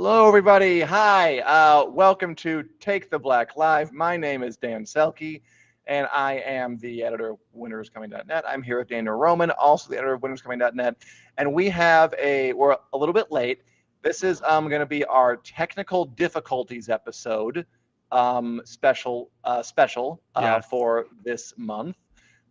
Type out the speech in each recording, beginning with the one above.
Hello, everybody. Hi. Welcome to Take the Black Live. My name is Dan Selcke, and I am the editor of winteriscoming.net. I'm here with Daniel Roman, also the editor of winteriscoming.net. And we're a little bit late. This is going to be our technical difficulties episode special Yes. for this month.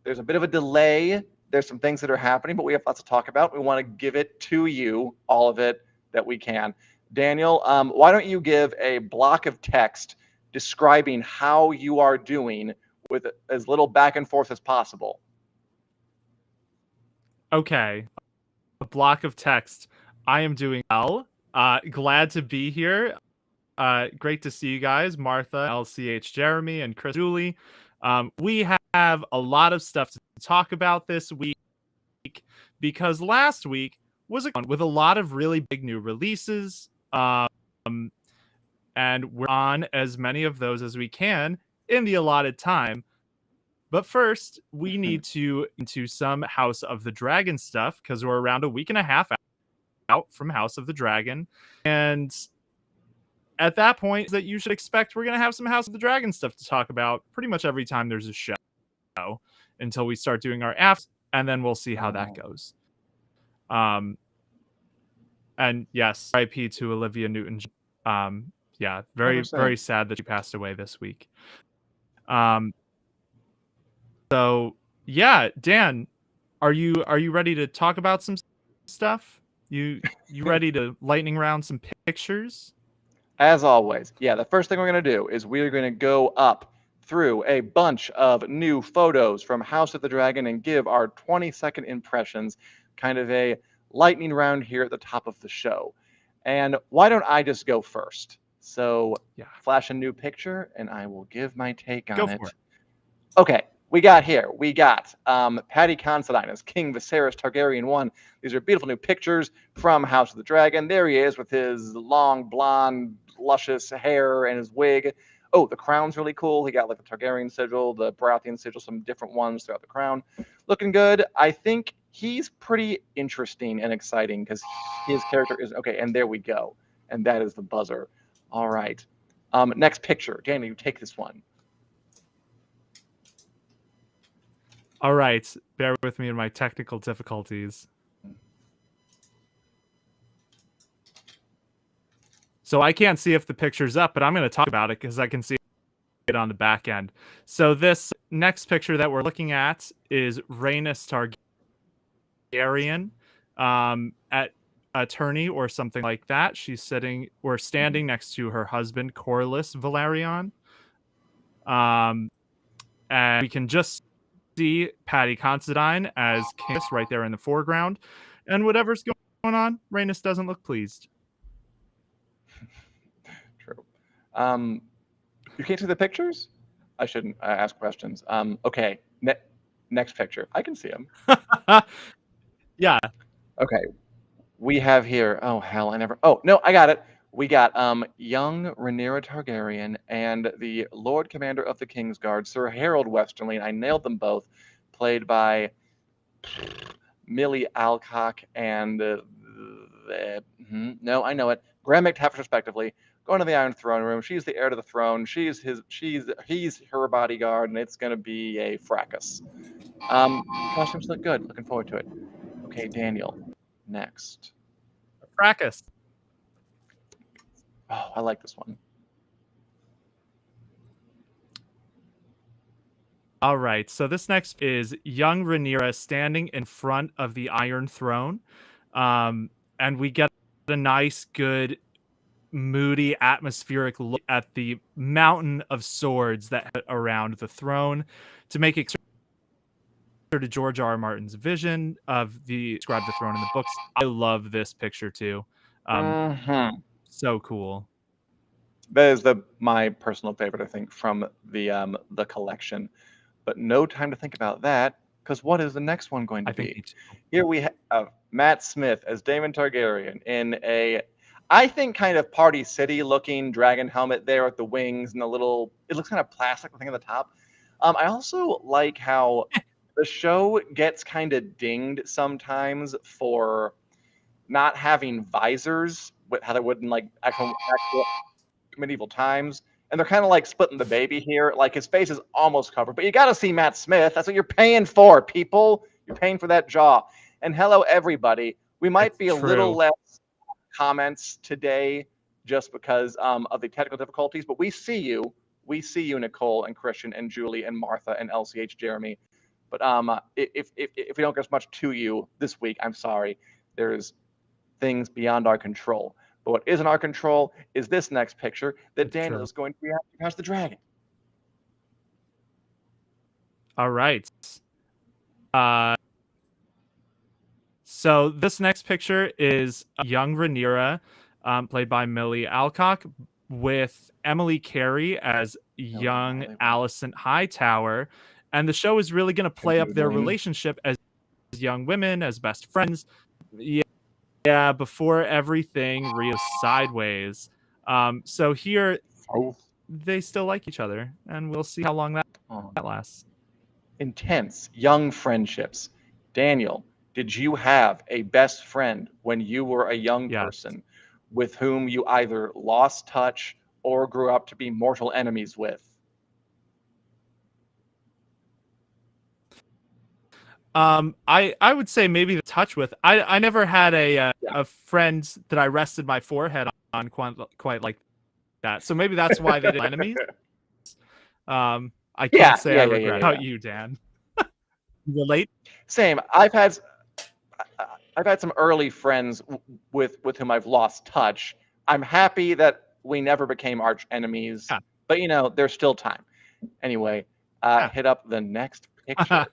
There's a bit of a delay. There's some things that are happening, but we have lots to talk about. We want to give it to you, all of it that we can. Daniel, why don't you give a block of text describing how you are doing with as little back and forth as possible? Okay. A block of text. I am doing well. Glad to be here. Great to see you guys, Martha, LCH, Jeremy, and Chris, Julie. We have a lot of stuff to talk about this week because last week was a one with a lot of really big new releases. And we're on as many of those as we can in the allotted time. But first, we need to into some House of the Dragon stuff because we're around a week and a half out from House of the Dragon. And at that point that you should expect we're going to have some House of the Dragon stuff to talk about pretty much every time there's a show until we start doing our apps, and then we'll see how that goes. And yes, RIP to Olivia Newton. Yeah, very 100%. very sad that she passed away this week. So yeah, Dan, are you ready to talk about some stuff? You ready to lightning round some pictures? As always, yeah, the first thing we're going to do is we're going to go up through a bunch of new photos from House of the Dragon and give our 20-second impressions, kind of a lightning round here at the top of the show. And why don't I just go first? So Yeah. flash a new picture and I will give my take on Go it. for it. Okay, we got Paddy Considine as King Viserys Targaryen 1. These are beautiful new pictures from House of the Dragon. There he is with his long, blonde, luscious hair and his wig. Oh, the crown's really cool. He got like the Targaryen sigil, the Baratheon sigil, some different ones throughout the crown. Looking good. I think he's pretty interesting and exciting because his character is... Okay, and there we go. And that is the buzzer. All right. Next picture. Danny, you take this one. All right, bear with me in my technical difficulties. So I can't see if the picture's up, but I'm going to talk about it because I can see it on the back end. So this next picture that we're looking at is Rhaenys Targaryen at attorney or something like that. She's sitting or standing next to her husband, Corlys Velaryon. And we can just see Paddy Considine as King right there in the foreground. And whatever's going on, Rhaenys doesn't look pleased. True. You can't see the pictures? I shouldn't ask questions. Okay. Next picture. I can see him. Yeah. Okay. We have here... Oh, hell, I never... Oh, no, I got it. We got young Rhaenyra Targaryen and the Lord Commander of the Kingsguard, Sir Harold Westerling. I nailed them both. Played by Millie Alcock and... no, I know it. Graham McTavish, respectively. Going to the Iron Throne Room. She's the heir to the throne. He's her bodyguard, and it's going to be a fracas. Costumes look good. Looking forward to it. Okay, Daniel. Next. Fracas. Oh, I like this one. All right, so this next is young Rhaenyra standing in front of the Iron Throne. And we get a nice, good, moody, atmospheric look at the mountain of swords that around the throne to make it to George R. R. Martin's vision of the describe the throne in the books. I love this picture too. So cool. That is my personal favorite, I think, from the collection. But no time to think about that, because what is the next one going to be? Here we have Matt Smith as Daemon Targaryen in a, I think, kind of Party City-looking dragon helmet there with the wings and the little... It looks kind of plastic thing at the top. I also like how the show gets kind of dinged sometimes for not having visors, how they would in like actual medieval times. And they're kind of like splitting the baby here. Like his face is almost covered, but you got to see Matt Smith. That's what you're paying for, people. You're paying for that jaw. And hello, everybody. We might It's be a little true. less comments today just because of the technical difficulties, but we see you. We see you, Nicole and Christian and Julie and Martha and LCH Jeremy. But if we don't get as much to you this week, I'm sorry. There's things beyond our control. But what is in our control is this next picture that It's Daniel true. is going to react to House the Dragon. All right. So this next picture is young Rhaenyra, played by Millie Alcock, with Emily Carey as young Alicent Hightower. And the show is really going to play up their relationship as young women, as best friends. Yeah, before everything reels sideways. So here, they still like each other, and we'll see how long that lasts. Intense young friendships. Daniel, did you have a best friend when you were a young person with whom you either lost touch or grew up to be mortal enemies with? I would say maybe the touch with. I never had a friend that I rested my forehead on quite like that. So maybe that's why they did enemies. I can't say I regret. How about you, Dan? Relate? Same. I've had some early friends with whom I've lost touch. I'm happy that we never became arch enemies, but you know, there's still time. Anyway, hit up the next picture.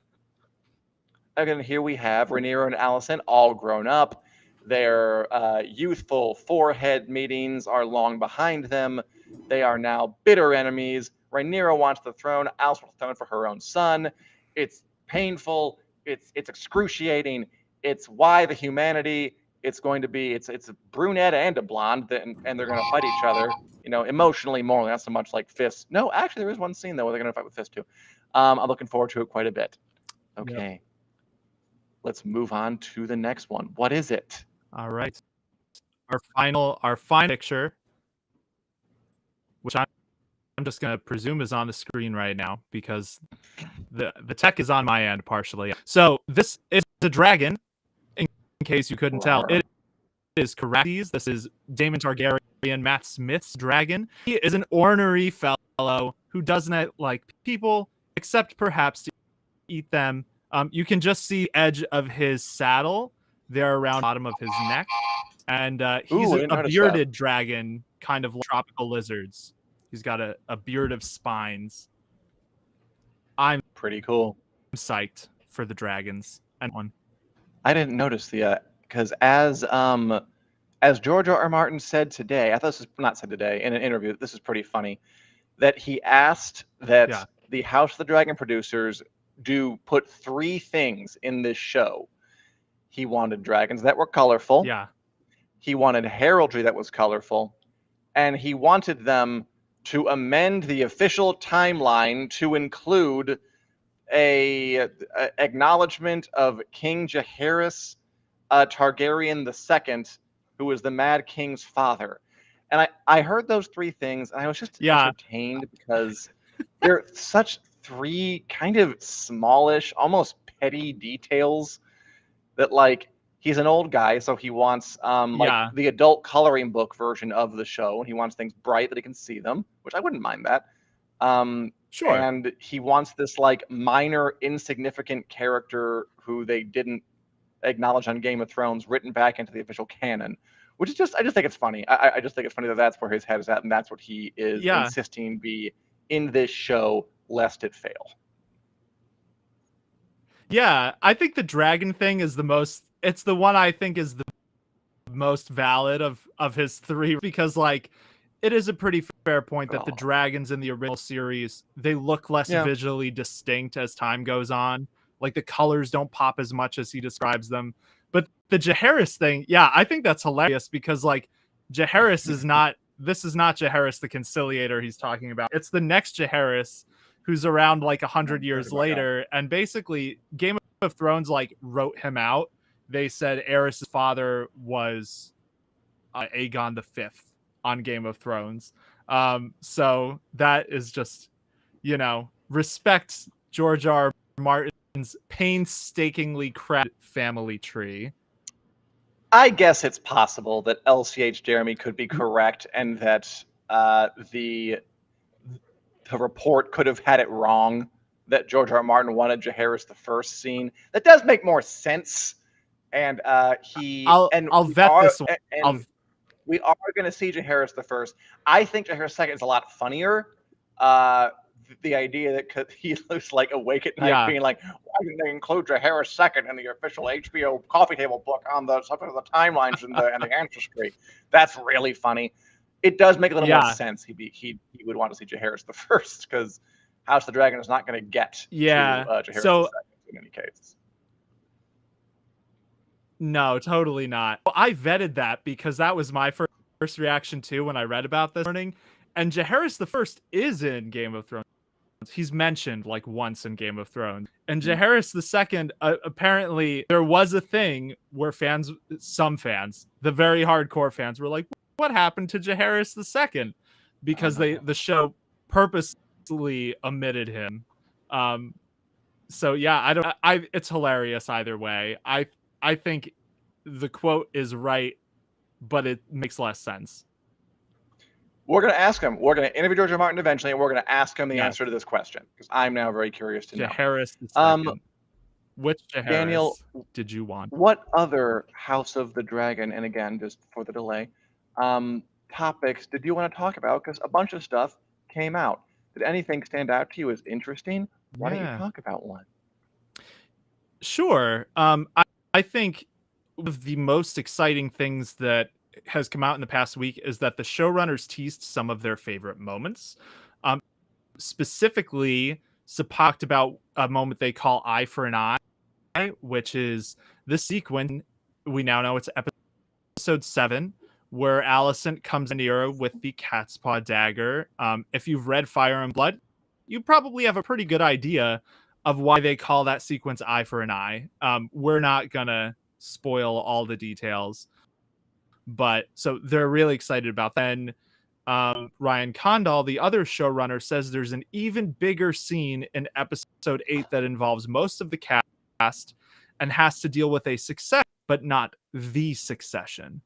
Again, here we have Rhaenyra and Alicent all grown up. Their youthful forehead meetings are long behind them. They are now bitter enemies. Rhaenyra wants the throne. Alicent wants the throne for her own son. It's painful. It's excruciating. It's why the humanity. It's going to be. It's a brunette and a blonde, and they're going to fight each other. You know, emotionally, morally, not so much like fists. No, actually, there is one scene though where they're going to fight with fists too. I'm looking forward to it quite a bit. Okay. Yep. Let's move on to the next one. What is it? All right. Our final picture, which I'm just going to presume is on the screen right now because the tech is on my end partially. So this is a dragon, in case you couldn't tell. It is Caraxes. This is Daemon Targaryen, Matt Smith's dragon. He is an ornery fellow who doesn't like people, except perhaps to eat them. You can just see the edge of his saddle there around the bottom of his neck. And he's a bearded dragon, kind of like tropical lizards. He's got a beard of spines. I'm pretty cool. I'm psyched for the dragons. And one. I didn't notice because as George R. R. Martin said today, I thought this was not said today in an interview, this is pretty funny, that he asked that the House of the Dragon producers put 3 things in this show. He wanted dragons that were colorful. Yeah. He wanted heraldry that was colorful. And he wanted them to amend the official timeline to include a acknowledgement of King Jaehaerys Targaryen II, who was the Mad King's father. And I heard those 3 things, and I was just entertained because they're such 3 kind of smallish, almost petty details that, like, he's an old guy, so he wants the adult coloring book version of the show, and he wants things bright that he can see them, which I wouldn't mind that. Sure. And he wants this like minor, insignificant character who they didn't acknowledge on Game of Thrones written back into the official canon, which is just, I just think it's funny. I just think it's funny that that's where his head is at, and that's what he is insisting be in this show, lest it fail. Yeah, I think the dragon thing is it's the one I think is the most valid of his 3, because like it is a pretty fair point that the dragons in the original series, they look less visually distinct as time goes on. Like the colors don't pop as much as he describes them. But the Jaehaerys thing, I think that's hilarious because like Jaehaerys is not Jaehaerys the Conciliator he's talking about. It's the next Jaehaerys who's around like 100 years later, and basically Game of Thrones like wrote him out. they said Aerys' father was Aegon the Fifth on Game of Thrones. So that is just, respect George R. R. Martin's painstakingly crafted family tree. I guess it's possible that LCH Jeremy could be correct, and that the report could have had it wrong, that George R. R. Martin wanted Jaehaerys the First scene. That does make more sense, and I'll vet this one. We are going to see Jaehaerys the First. I think Jaehaerys second is a lot funnier. The idea that he looks like awake at night, being like, "Why didn't they include Jaehaerys second in the official HBO coffee table book on the timelines and the ancestry?" That's really funny. It does make a little more sense. He would want to see Jaehaerys the First, because House of the Dragon is not going to get to Jaehaerys the Second in any case. No, totally not. I vetted that because that was my first reaction too when I read about this morning. And Jaehaerys the First is in Game of Thrones. He's mentioned like once in Game of Thrones. And Jaehaerys the Second, apparently there was a thing where some fans, the very hardcore fans, were like, "What happened to Jaehaerys the Second?" Because the show purposely omitted him. So yeah, it's hilarious either way. I think the quote is right, but it makes less sense. We're going to ask him. We're going to interview George R. R. Martin eventually, and we're going to ask him the answer to this question, because I'm now very curious to know. Jaehaerys the Second. Which Jaehaerys Daniel, did you want? What other House of the Dragon, and again, just for the delay, topics did you want to talk about? Because a bunch of stuff came out. Did anything stand out to you as interesting? Why don't you talk about one? Sure. I think one of the most exciting things that has come out in the past week is that the showrunners teased some of their favorite moments. Specifically, talked about a moment they call Eye for an Eye, which is the sequence. We now know it's episode 7, where Alicent comes near with the cat's paw dagger. If you've read Fire and Blood, you probably have a pretty good idea of why they call that sequence Eye for an Eye. We're not gonna spoil all the details, but so they're really excited about that. Then Ryan Condal, the other showrunner, says there's an even bigger scene in episode 8 that involves most of the cast and has to deal with a succession, but not the succession.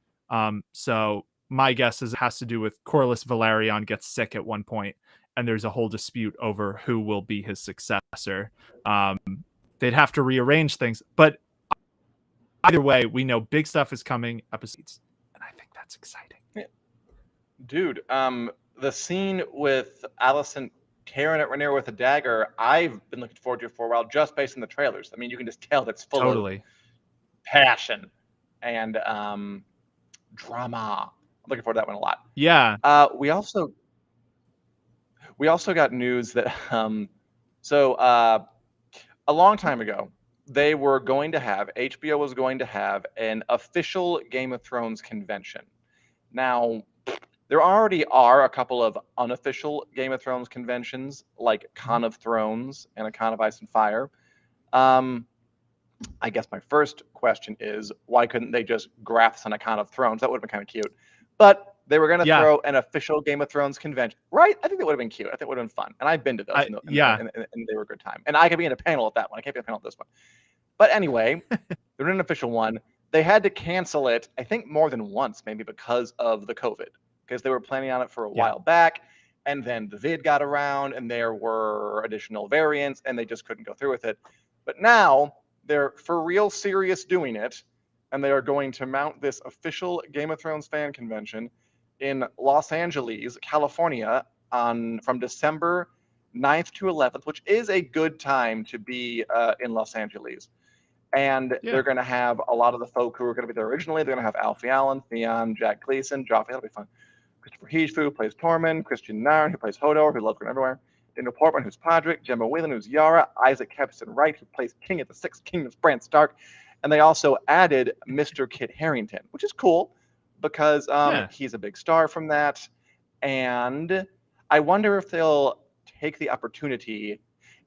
So my guess is it has to do with Corlys Velaryon gets sick at one point, and there's a whole dispute over who will be his successor. They'd have to rearrange things, but either way, we know big stuff is coming episodes, and I think that's exciting. Yeah. Dude, the scene with Alicent tearing at Rhaenyra with a dagger, I've been looking forward to it for a while, just based on the trailers. I mean, you can just tell that's full of passion and drama. I'm looking forward to that one a lot. Yeah. We also got news that a long time ago, HBO was going to have an official Game of Thrones convention. Now, there already are a couple of unofficial Game of Thrones conventions, like Con of Thrones and a Con of Ice and Fire. I guess my first question is, why couldn't they just graph this on a Con of Thrones? That would have been kind of cute. But they were going to throw an official Game of Thrones convention, right? I think that would have been cute. I think it would have been fun. And I've been to those, and they were a good time. And I could be in a panel at that one. I can't be in a panel at this one. But anyway, they're in an official one. They had to cancel it, I think, more than once, maybe because of the COVID, because they were planning on it for a while back. And then the vid got around, and there were additional variants, and they just couldn't go through with it. But now they're for real serious doing it, and they are going to mount this official Game of Thrones fan convention in Los Angeles, California, from December 9th to 11th, which is a good time to be in Los Angeles. And they're going to have a lot of the folk who were going to be there originally. They're going to have Alfie Allen, Theon, Jack Gleason, Joffrey. That'll be fun. Christopher Heath, who plays Tormund, Christian Narn, who plays Hodor, who loves going everywhere, Daniel Portman, who's Podrick, Gemma Whelan, who's Yara, Isaac Hepson Wright, who plays King of the Six Kingdoms, Bran Stark. And they also added Mr. Kit Harington, which is cool because he's a big star from that. And I wonder if they'll take the opportunity.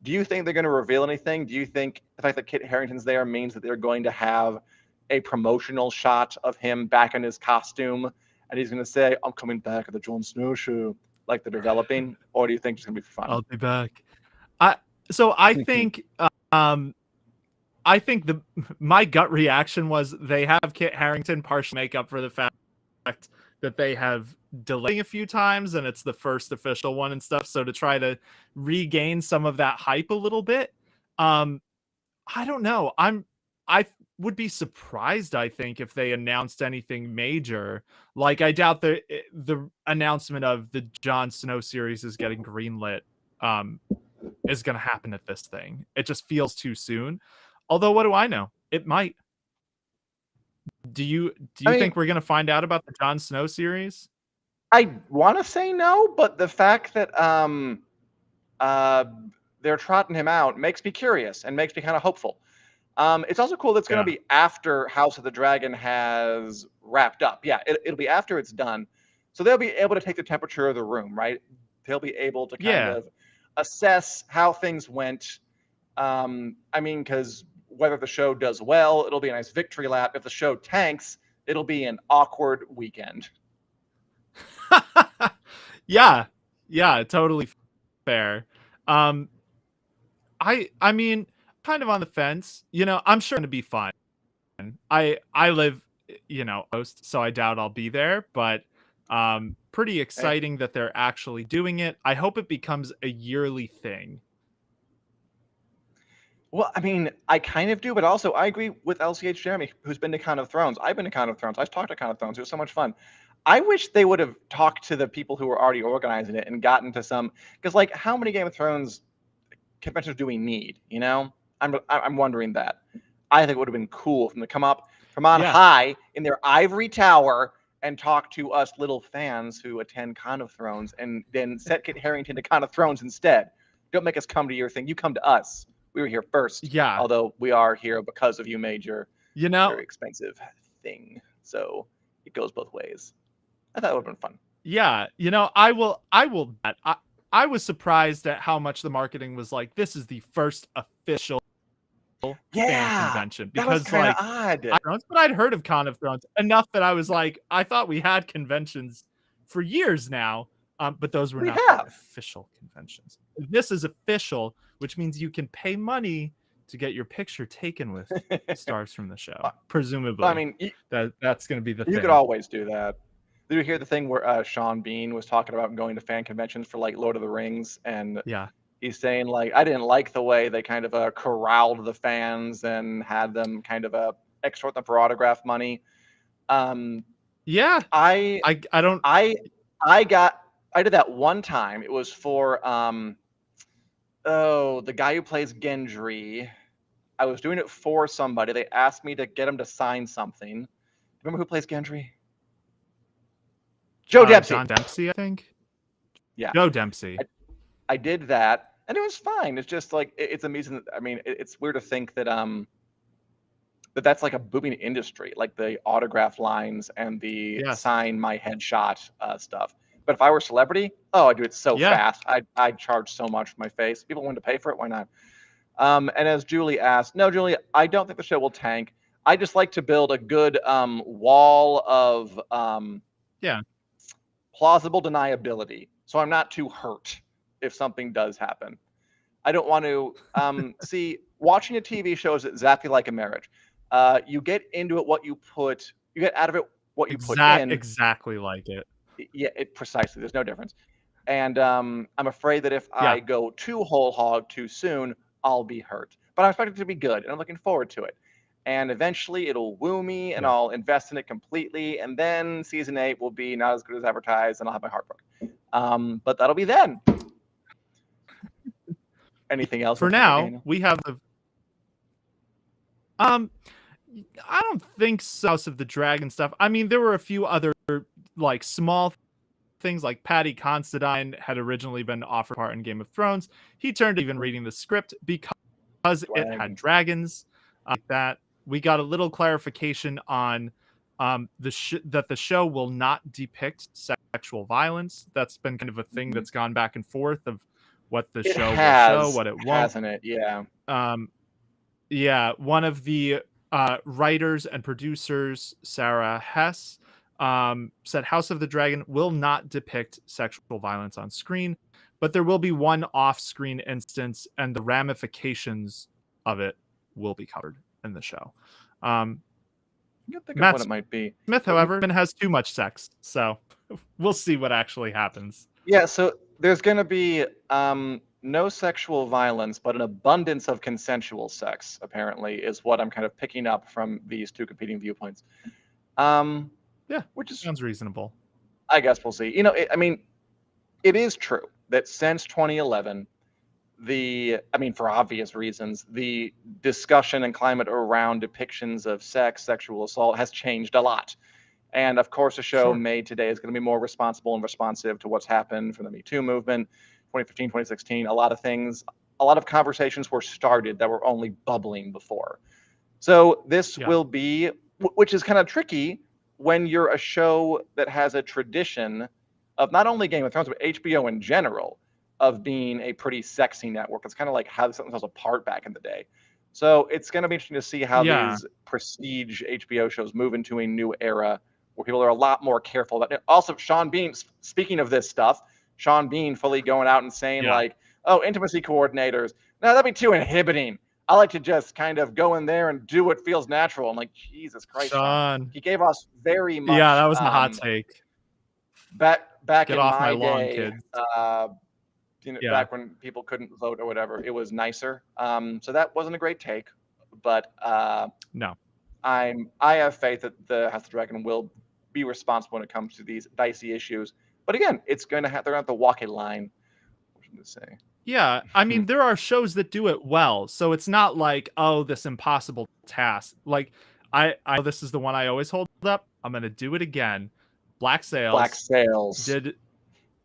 Do you think they're going to reveal anything? Do you think the fact that Kit Harington's there means that they're going to have a promotional shot of him back in his costume, and he's going to say, "I'm coming back at the Jon Snow show," like they're developing, or do you think it's going to be for fun? I'll be back. I think my gut reaction was they have Kit Harington partially make up for the fact that they have delayed a few times and it's the first official one and stuff. So to try to regain some of that hype a little bit, I don't know. I would be surprised, I think, if they announced anything major. Like, I doubt the announcement of the Jon Snow series is getting greenlit is going to happen at this thing. It just feels too soon. Although, what do I know? It might. Do you think we're going to find out about the Jon Snow series? I want to say no, but the fact that they're trotting him out makes me curious and makes me kind of hopeful. It's also cool that it's going to be after House of the Dragon has wrapped up. Yeah, it'll be after it's done. So they'll be able to take the temperature of the room, right? They'll be able to kind of assess how things went. I mean, because whether the show does well, it'll be a nice victory lap. If the show tanks, it'll be an awkward weekend. Yeah, totally fair. I mean, kind of on the fence. You know, I'm sure it's gonna be fun. I live, coast, so I doubt I'll be there, but pretty exciting that they're actually doing it. I hope it becomes a yearly thing. Well, I mean, I kind of do, but also I agree with LCH Jeremy, who's been to Con of Thrones. I've been to Con of Thrones. I've talked to Con of Thrones. It was so much fun. I wish they would have talked to the people who were already organizing it and gotten to some, because like, how many Game of Thrones conventions do we need? You know, I'm wondering that. I think it would have been cool for them to come up from on high in their ivory tower and talk to us little fans who attend Con of Thrones, and then set Kit Harington to Con of Thrones instead. Don't make us come to your thing. You come to us. We were here first. Yeah. Although we are here because of you made your very expensive thing. So it goes both ways. I thought it would have been fun. Yeah. I will bet. I was surprised at how much the marketing was like, this is the first official fan convention. Because that was like odd. But I'd heard of Con of Thrones enough that I was like, I thought we had conventions for years now. But those were not official conventions. This is official, which means you can pay money to get your picture taken with stars from the show. Presumably. I mean, that's going to be the thing. You could always do that. Did you hear the thing where Sean Bean was talking about going to fan conventions for like Lord of the Rings? And he's saying like, I didn't like the way they kind of corralled the fans and had them kind of extort them for autograph money. I did that one time. It was for the guy who plays Gendry. I was doing it for somebody. They asked me to get him to sign something. Remember who plays Gendry? Joe Dempsey. John Dempsey, I think. Yeah. Joe Dempsey. I did that, and it was fine. It's just like it's amazing. I mean, it's weird to think that that's like a booming industry, like the autograph lines and the sign my headshot stuff. But if I were a celebrity, I'd do it so fast. I'd charge so much for my face. People wanted to pay for it. Why not? And as Julie asked, no, Julie, I don't think the show will tank. I just like to build a good wall of plausible deniability, so I'm not too hurt if something does happen. I don't want to see, watching a TV show is exactly like a marriage. You get into it you get out of it what you put in. Exactly like it. Yeah, precisely. There's no difference. And I'm afraid that if I go too whole hog too soon, I'll be hurt. But I expect it to be good, and I'm looking forward to it. And eventually it'll woo me, and I'll invest in it completely. And then season 8 will be not as good as advertised, and I'll have my heart broken. But that'll be then. Anything else? For now, we have the. I don't think so. House of the Dragon stuff. I mean, there were a few other like small things, like Paddy Considine had originally been offered part in Game of Thrones. He turned to even reading the script because it had dragons. That we got a little clarification on that the show will not depict sexual violence. That's been kind of a thing that's gone back and forth of what the show will show, what it won't. Hasn't it? Yeah. One of the writers and producers Sarah Hess said House of the Dragon will not depict sexual violence on screen, but there will be one off-screen instance, and the ramifications of it will be covered in the show. You can think of Matt what it might be. Smith, however, has too much sex, so we'll see what actually happens. Yeah, so there's going to be no sexual violence, but an abundance of consensual sex, apparently, is what I'm kind of picking up from these two competing viewpoints. Yeah, which is, sounds reasonable. I guess we'll see. You know, I mean, it is true that since 2011, for obvious reasons, the discussion and climate around depictions of sex, sexual assault has changed a lot. And of course, a show made today is going to be more responsible and responsive to what's happened from the Me Too movement, 2015, 2016. A lot of conversations were started that were only bubbling before. So this will be, which is kind of tricky when you're a show that has a tradition of not only Game of Thrones, but HBO in general, of being a pretty sexy network. It's kind of like how something was apart back in the day. So it's going to be interesting to see how these prestige HBO shows move into a new era where people are a lot more careful. Also, Sean Bean, speaking of this stuff, Sean Bean fully going out and saying like, oh, intimacy coordinators. No, that'd be too inhibiting. I like to just kind of go in there and do what feels natural. I'm like, Jesus Christ, Sean. He gave us very much. Yeah, that was a hot take. Back Get in off my lawn, day, kids. Back when people couldn't vote or whatever, it was nicer. So that wasn't a great take, but no, I have faith that the House of the Dragon will be responsible when it comes to these dicey issues. But again, it's going to they're going to have to walk a line. What should I say? Yeah, I mean, there are shows that do it well, so it's not like, oh, this impossible task. Like, I know this is the one I always hold up. I'm going to do it again. Black Sails. Did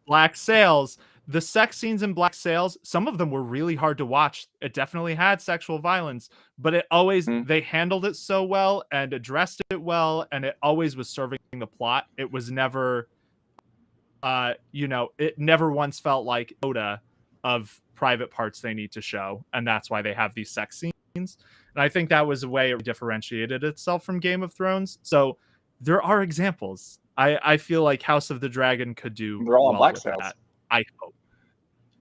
Black Sails. The sex scenes in Black Sails, some of them were really hard to watch. It definitely had sexual violence, but it always, they handled it so well and addressed it well, and it always was serving the plot. It was never, it never once felt like Oda of private parts they need to show, and that's why they have these sex scenes. And I think that was a way it differentiated itself from Game of Thrones. So there are examples. I feel like House of the Dragon could do They're all well Black with Sails. that. I hope.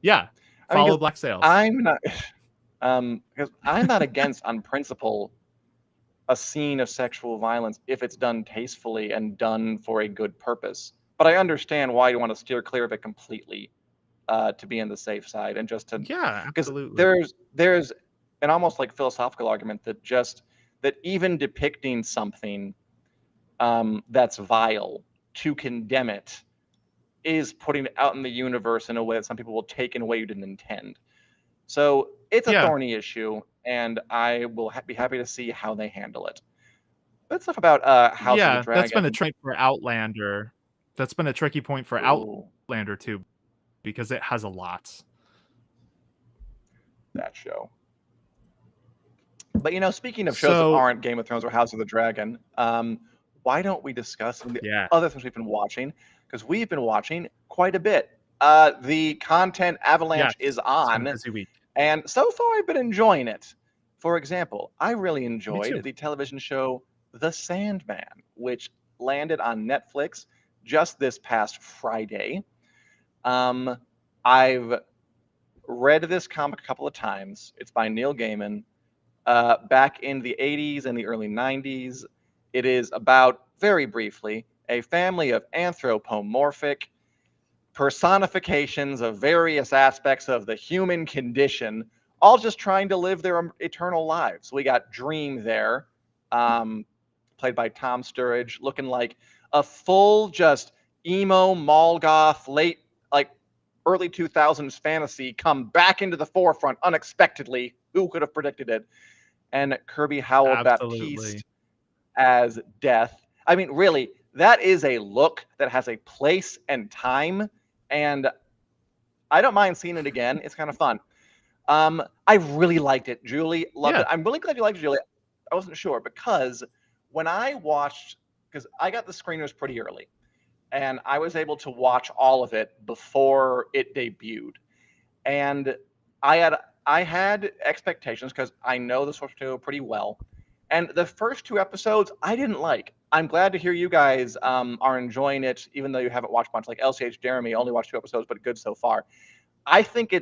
Yeah, follow Black Sails. I'm not, because I'm not against, on principle, a scene of sexual violence if it's done tastefully and done for a good purpose. But I understand why you want to steer clear of it completely, to be on the safe side and just to absolutely. There's an almost like philosophical argument that even depicting something that's vile, to condemn it is putting it out in the universe in a way that some people will take in a way you didn't intend. So it's a thorny issue, and I will be happy to see how they handle it. That's stuff about House of the Dragon. That's been a trick for Outlander. That's been a tricky point for Outlander too, because it has a lot. That show. But speaking of shows that aren't Game of Thrones or House of the Dragon, why don't we discuss some of the other things we've been watching? Because we've been watching quite a bit. The content avalanche is on, busy week. And so far I've been enjoying it. For example, I really enjoyed the television show The Sandman, which landed on Netflix just this past Friday. I've read this comic a couple of times. It's by Neil Gaiman. Back in the 80s and the early 90s, it is about, very briefly, a family of anthropomorphic personifications of various aspects of the human condition, all just trying to live their eternal lives. We got Dream there, played by Tom Sturridge, looking like a full just emo, mall goth, early 2000s fantasy come back into the forefront unexpectedly. Who could have predicted it? And Kirby Howell-Baptiste as Death. I mean, really, that is a look that has a place and time, and I don't mind seeing it again. It's kind of fun. I really liked it. Julie loved it. I'm really glad you liked it, Julie. I wasn't sure, because when I watched, because I got the screeners pretty early, and I was able to watch all of it before it debuted. And I had expectations, because I know the source material pretty well, And the first two episodes I didn't like. I'm glad to hear you guys are enjoying it, even though you haven't watched much. Like LCH Jeremy only watched 2 episodes, but good so far. I think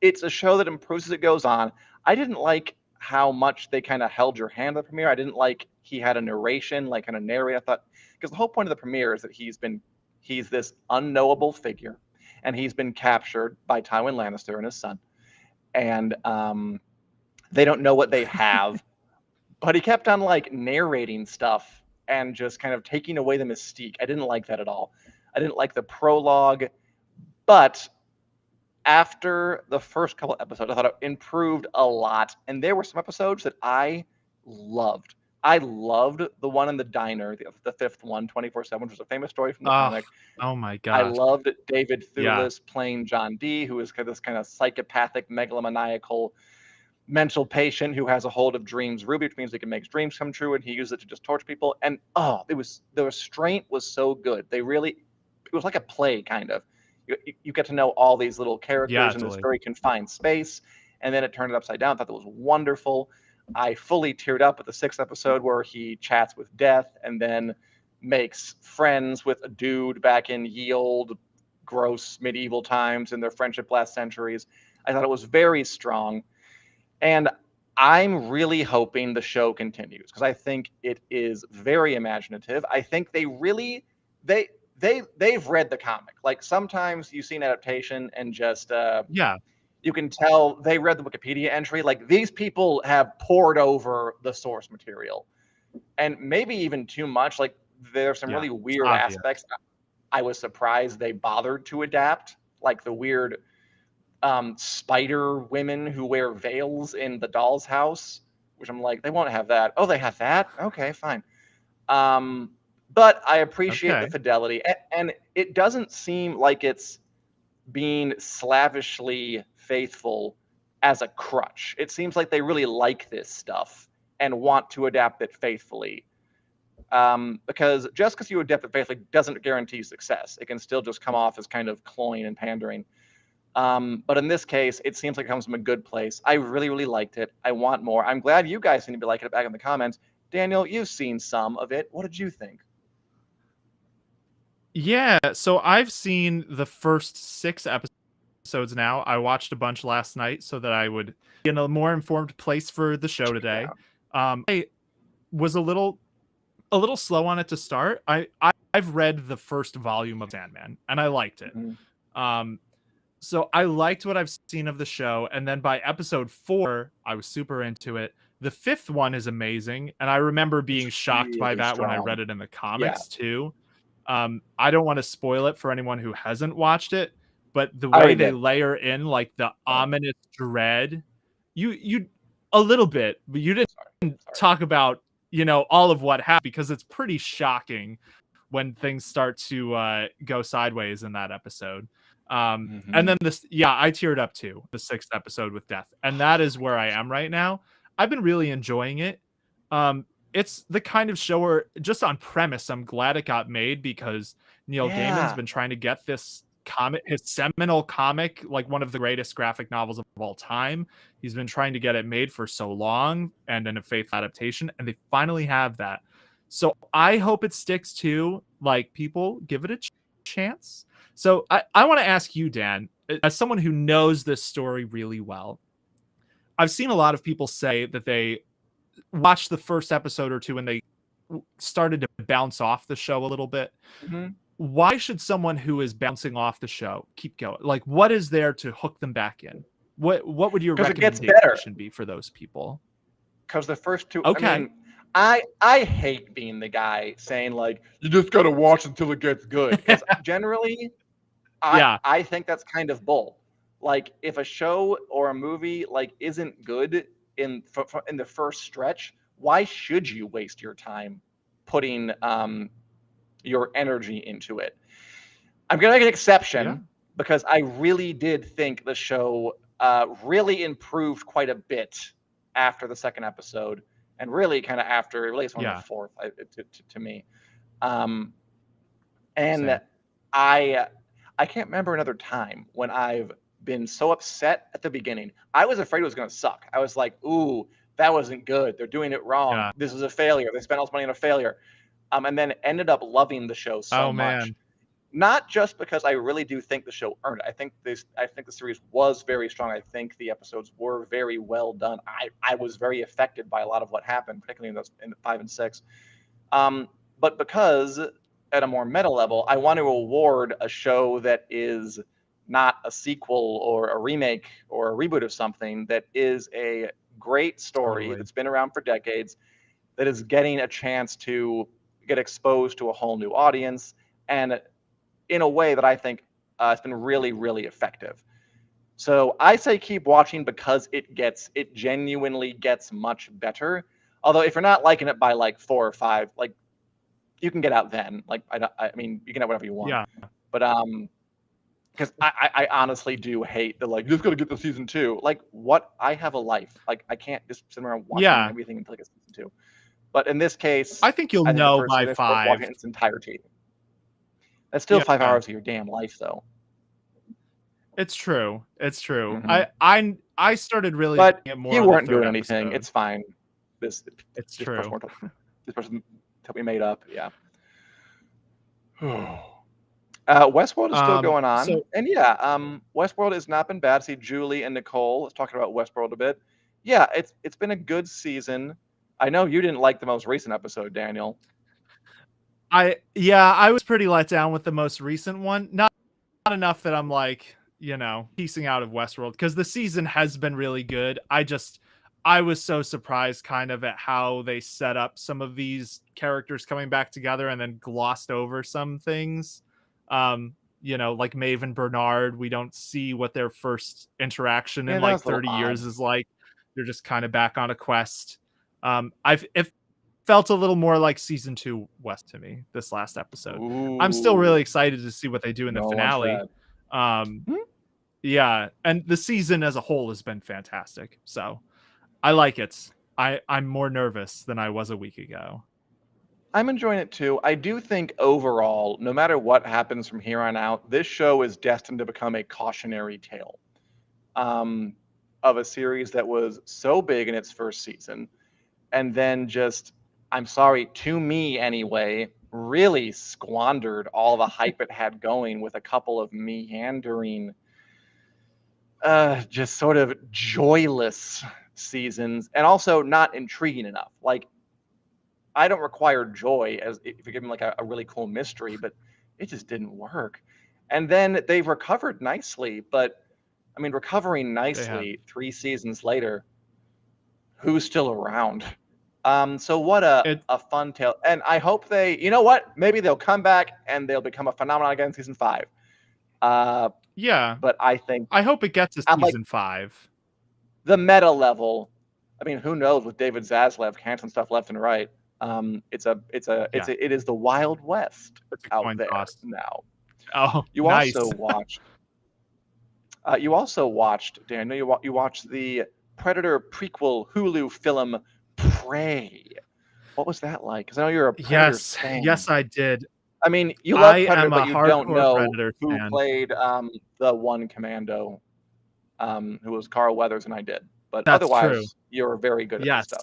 it's a show that improves as it goes on. I didn't like how much they kind of held your hand at the premiere. I didn't like he had a narration, like kind of narrate. I thought because the whole point of the premiere is that he's this unknowable figure, and he's been captured by Tywin Lannister and his son, and they don't know what they have. But he kept on like narrating stuff and just kind of taking away the mystique. I didn't like that at all. I didn't like the prologue, but after the first couple episodes, I thought it improved a lot. And there were some episodes that I loved. I loved the one in the diner, the fifth one, 24/7, which was a famous story from the Oh, comic. oh my I gosh. loved David Yeah. Thewlis playing John Dee, who is this kind of psychopathic, megalomaniacal mental patient who has a hold of dreams ruby, which means he can make dreams come true, and he uses it to just torture people. And the restraint was so good. It was like a play kind of. You get to know all these little Yeah, characters in this totally. very confined space, and then it turned it upside down. I thought that was wonderful. I fully teared up at the sixth episode where he chats with death and then makes friends with a dude back in ye old gross medieval times, and their friendship lasts centuries. I thought it was very strong. And I'm really hoping the show continues because I think it is very imaginative. I think they they've read the comic. Like sometimes you see an adaptation and just Yeah. you can tell they read the Wikipedia entry. Like these people have poured over the source material, and maybe even too much. Like there's some Yeah. really It's weird obvious. aspects. I was surprised they bothered to adapt, like the weird spider women who wear veils in the doll's house, which I'm like, they won't have that. Oh, they have that? Okay, fine. Um, but I appreciate the Okay. fidelity, and it doesn't seem like it's being slavishly faithful as a crutch. It seems like they really like this stuff and want to adapt it faithfully. Because just because you adapt it faithfully doesn't guarantee success. It can still just come off as kind of cloying and pandering. But in this case, it seems like it comes from a good place. I really, really liked it. I want more. I'm glad you guys seem to be liking it back in the comments. Daniel, you've seen some of it. What did you think? Yeah, so I've seen the first 6 episodes now. I watched a bunch last night so that I would be in a more informed place for the show Yeah. today. I was a little slow on it to start. I've read the first volume of Sandman and I liked it. Mm-hmm. Um, so I liked what I've seen of the show, and then by episode 4, I was super into it. The fifth one is amazing, and I remember It's being shocked by really that when I strong. read it in the Yeah. comics too. I don't want to spoil it for anyone who hasn't watched it, but the I way already they did. layer in like the Oh, ominous dread, you a little bit, but you didn't sorry. Sorry. talk about, all of what happened because it's pretty shocking when things start to go sideways in that episode. And Mm-hmm. then I teared up too, the sixth episode with death, and that is where I am right now. I've been really enjoying it. It's the kind of show where, just on premise, I'm glad it got made because Neil Gaiman's Yeah. been trying to get this comic, his seminal comic, like one of the greatest graphic novels of all time. He's been trying to get it made for so long and in a faithful adaptation, and they finally have that. So I hope it sticks to, like, people give it a chance. So I want to ask you, Dan, as someone who knows this story really well, I've seen a lot of people say that they watched the first episode or two and they started to bounce off the show a little bit. Mm-hmm. Why should someone who is bouncing off the show keep going? Like, what is there to hook them back in? What would your Because it gets better. recommendation be for those people? Because the first two, I Okay. mean, I hate being the guy saying like you just gotta watch until it gets good. Because generally, I Yeah. I think that's kind of bull. Like if a show or a movie like isn't good in the first stretch, why should you waste your time putting your energy into it? I'm gonna make an Yeah. exception because I really did think the show really improved quite a bit after the second episode, and really kind of after at least on the Yeah. fourth to me. Um, and Same. I I can't remember another time when I've been so upset at the beginning. I was afraid it was going to suck. I was like, "Ooh, that wasn't good. They're doing it wrong. Yeah. This is a failure. They spent all this money on a failure. And then ended up loving the show so much. Man. Not just because I really do think the show earned it. I think the series was very strong. I think the episodes were very well done. I was very affected by a lot of what happened, particularly in 5 and 6. But because at a more meta level, I want to award a show that is not a sequel or a remake or a reboot of something, that is a great story that's been around for decades, that is getting a chance to get exposed to a whole new audience, and in a way that I think has been really, really effective. So I say keep watching because it genuinely gets much better. Although if you're not liking it by like 4 or 5, like you can get out then. Like I mean, you can have whatever you want. Yeah. But because I honestly do hate the like you just gotta get the season 2. Like what? I have a life. Like I can't just sit around watching everything until I get season 2. But in this case, I think you'll know by 5. Watching its entirety. That's still 5 hours of your damn life, though. It's true. It's true. Mm-hmm. I started really. But more you weren't doing episode. anything. It's fine. It's true. This person we made up. Yeah. Westworld is still going on, and Westworld has not been bad. See, Julie and Nicole is talking about Westworld a bit. Yeah, it's been a good season. I know you didn't like the most recent episode, Daniel. I was pretty let down with the most recent one. Not enough that I'm like, piecing out of Westworld, because the season has been really good. I was so surprised kind of at how they set up some of these characters coming back together and then glossed over some things. Like Maeve and Bernard, we don't see what their first interaction in like 30 years is like. They're just kind of back on a quest. It felt a little more like season 2 West to me this last episode. Ooh. I'm still really excited to see what they do in the finale. Yeah, and the season as a whole has been fantastic. So I like it. I'm more nervous than I was a week ago. I'm enjoying it too. I do think overall, no matter what happens from here on out, this show is destined to become a cautionary tale of a series that was so big in its first season, and then just, I'm sorry, to me anyway, really squandered all the hype it had going with a couple of meandering, just sort of joyless seasons, and also not intriguing enough. Like, I don't require joy as if you give me like a really cool mystery, but it just didn't work. And then they've recovered nicely, but I mean, recovering nicely 3 seasons later, who's still around? So what a fun tale. And I hope you know what? Maybe they'll come back and they'll become a phenomenon again in season 5. But I hope it gets to season 5. The meta level, I mean, who knows with David Zaslav canceling stuff left and right. It is the Wild West out there now. Oh, you nice. You also watched, Dan, you watched the Predator prequel Hulu film Prey. What was that like? Because I know you're a Predator fan. Yes, I did. I mean, you love Predator, but you don't know who played the one commando, who was Carl Weathers, and I did. But that's otherwise, true. You're very good at this stuff.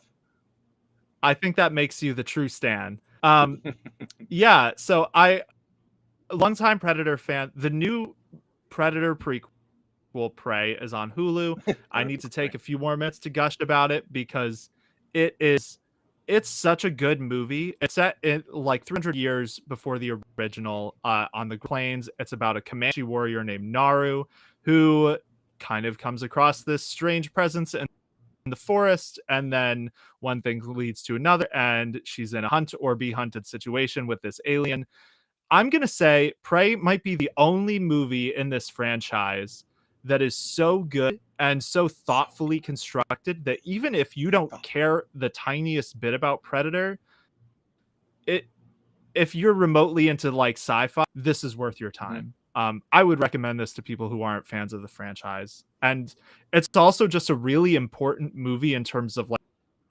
I think that makes you the true stan. So longtime Predator fan. The new Predator prequel Prey is on Hulu. I need to take a few more minutes to gush about it because it's such a good movie. It's set in like 300 years before the original on the plains. It's about a Comanche warrior named Naru who kind of comes across this strange presence in the forest, and then one thing leads to another, and she's in a hunt or be hunted situation with this alien. I'm gonna say Prey might be the only movie in this franchise that is so good and so thoughtfully constructed that even if you don't care the tiniest bit about Predator, if you're remotely into like sci-fi, this is worth your time. I would recommend this to people who aren't fans of the franchise. And it's also just a really important movie in terms of like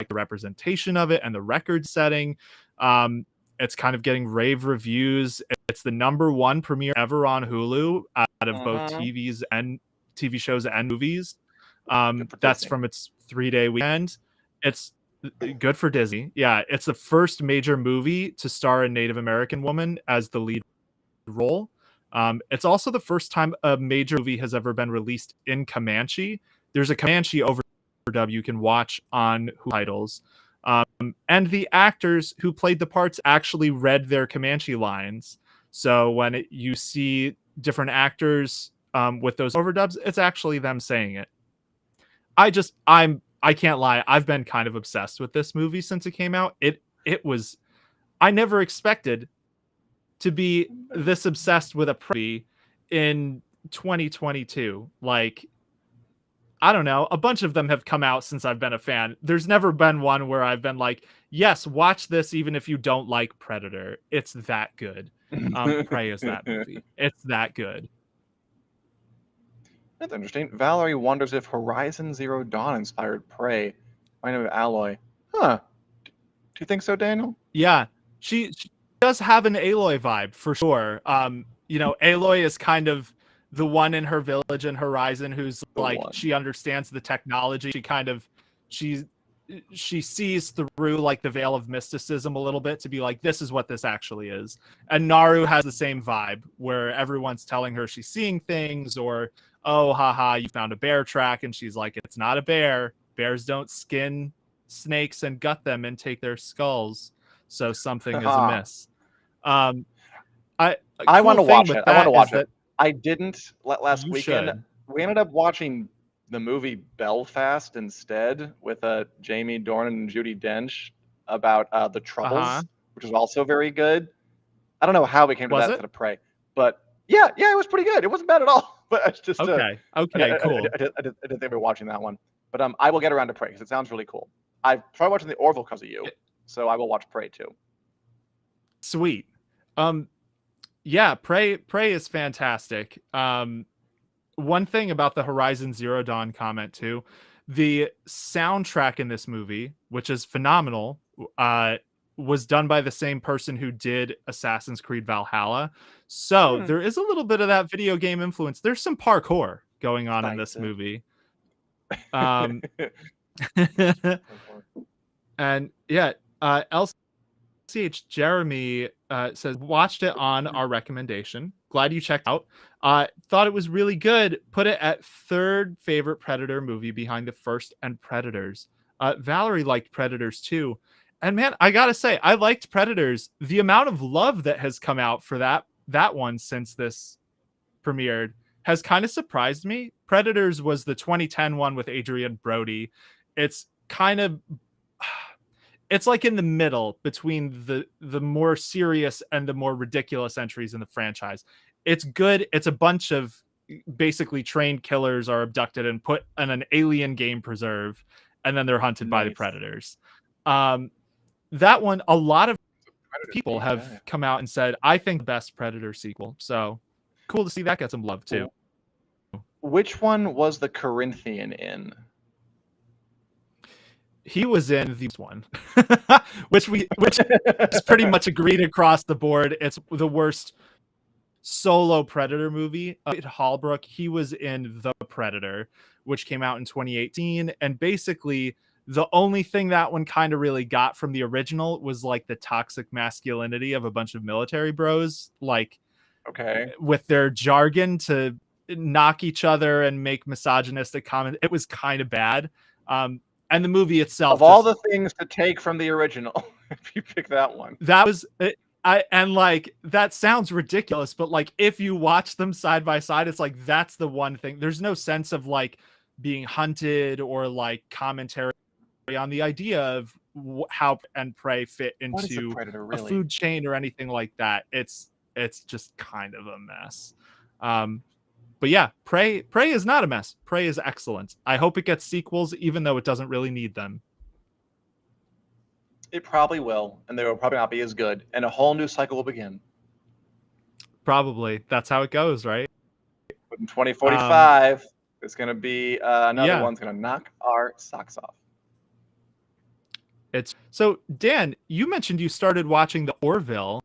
the representation of it and the record setting. It's kind of getting rave reviews. It's the #1 premiere ever on Hulu out of both TV shows and movies. That's from its 3-day weekend. It's good for Disney. Yeah, it's the first major movie to star a Native American woman as the lead role. It's also the first time a major movie has ever been released in Comanche. There's a Comanche overdub you can watch on Hulu titles. And the actors who played the parts actually read their Comanche lines. So when you see different actors with those overdubs, it's actually them saying it. I can't lie. I've been kind of obsessed with this movie since it came out. It was, I never expected to be this obsessed with a movie in 2022. Like, I don't know. A bunch of them have come out since I've been a fan. There's never been one where I've been like, yes, watch this even if you don't like Predator. It's that good. Prey is that movie. It's that good. That's interesting. Valerie wonders if Horizon Zero Dawn inspired Prey. My name is Alloy. Huh. Do you think so, Daniel? Yeah. She does have an Aloy vibe for sure. Aloy is kind of the one in her village in Horizon who's she understands the technology. She sees through like the veil of mysticism a little bit to be like, this is what this actually is. And Naru has the same vibe where everyone's telling her she's seeing things, or, oh, haha, you found a bear track. And she's like, it's not a bear. Bears don't skin snakes and gut them and take their skulls. So something is amiss. I want to watch it. I want to watch it. I didn't last weekend. Should. We ended up watching the movie Belfast instead with Jamie Dornan and Judi Dench about the Troubles, which is also very good. I don't know how we came to that instead of Prey, but yeah, it was pretty good. It wasn't bad at all. But it's just okay, cool. I didn't think we were watching that one, but I will get around to Prey because it sounds really cool. I tried watching the Orville because of you, so I will watch Prey too. Sweet. Yeah, Prey is fantastic. One thing about the Horizon Zero Dawn comment too, the soundtrack in this movie, which is phenomenal, was done by the same person who did Assassin's Creed Valhalla. So there is a little bit of that video game influence. There's some parkour going on in this movie. And yeah, LCH Jeremy says, watched it on our recommendation. Glad you checked out. Thought it was really good. Put it at third favorite Predator movie behind the first and Predators. Valerie liked Predators too. And man, I gotta say, I liked Predators. The amount of love that has come out for that one since this premiered has kind of surprised me. Predators was the 2010 one with Adrian Brody. It's kind of, it's like in the middle between the more serious and the more ridiculous entries in the franchise. It's good. It's a bunch of basically trained killers are abducted and put in an alien game preserve, and then they're hunted by the predators. That one, a lot of people have come out and said, I think the best Predator sequel. So cool to see that get some love too. Which one was the Corinthian in? He was in the one, which is pretty much agreed across the board. It's the worst solo Predator movie. Hallbrook, he was in The Predator, which came out in 2018, and basically the only thing that one kind of really got from the original was like the toxic masculinity of a bunch of military bros, like with their jargon to knock each other and make misogynistic comments. It was kind of bad. And the movie itself, of all the things to take from the original, if you pick that one, that was it. And like, that sounds ridiculous, but like, if you watch them side by side, it's like, that's the one thing. There's no sense of like being hunted or like commentary on the idea of how and prey fit into a food chain or anything like that. It's just kind of a mess. But yeah, Prey is not a mess. Prey is excellent. I hope it gets sequels, even though it doesn't really need them. It probably will, and they will probably not be as good, and a whole new cycle will begin. Probably. That's how it goes, right? But in 2045, it's going to be another one's going to knock our socks off. So, Dan, you mentioned you started watching the Orville.